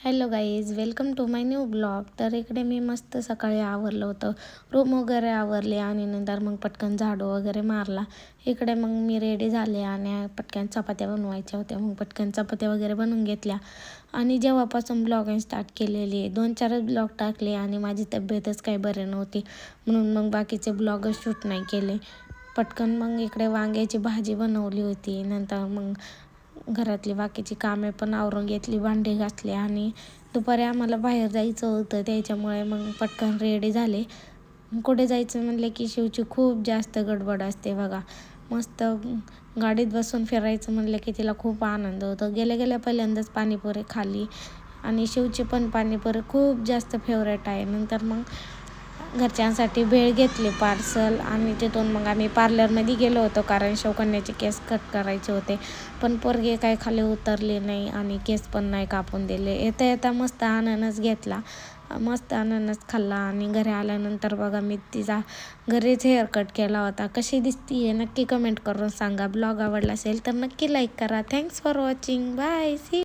Hello guys, welcome to my new blog. तर इकडे मी मस्त सकाळी आवरलं होतं, रूम वगैरे आवरली आणि नंतर मग पटकन झाडू वगैरे मारला. इकडे मग मी रेडी झाले आणि पटकन चपात्या बनवायच्या होत्या. मग पटकन चपात्या वगैरे बनवून घेतल्या आणि जेव्हापासून ब्लॉगिंग स्टार्ट केलेली आहे 2-4 ब्लॉग टाकले आणि माझी तब्येतच काही बरी नव्हती म्हणून मग बाकीचे ब्लॉगच शूट नाही केले. पटकन मग इकडे वांग्याची भाजी बनवली होती. नंतर मग घरातली बाकीची कामे पण आवरून घेतली, भांडी घासली आणि दुपारी आम्हाला बाहेर जायचं होतं त्याच्यामुळे मग पटकन रेडी झाले. कुठे जायचं म्हणले की शिवची खूप जास्त गडबड असते बघा. मस्त गाडीत बसून फिरायचं म्हणलं की तिला खूप आनंद होतो. गेल्या गेल्या पहिल्यांदाच पाणीपुरी खाल्ली आणि शिवची पण पाणीपुरी खूप जास्त फेवरेट आहे. नंतर मग घरच्यांसाठी भेळ घेतली पार्सल आणि तिथून मग आम्ही पार्लरमध्ये गेलो होतो कारण शिवकन्याचे केस कट करायचे होते. पण पोरगे काय खाली उतरले नाही आणि केस पण नाही कापून दिले. येता येता मस्त अननस घेतला, मस्त अननस खाल्ला आणि घरी आल्यानंतर बघा मी तिचा घरीच हेअर कट केला होता. कशी दिसती आहे नक्की कमेंट करून सांगा. ब्लॉग आवडला असेल तर नक्की लाईक करा. Thanks for watching. Bye. C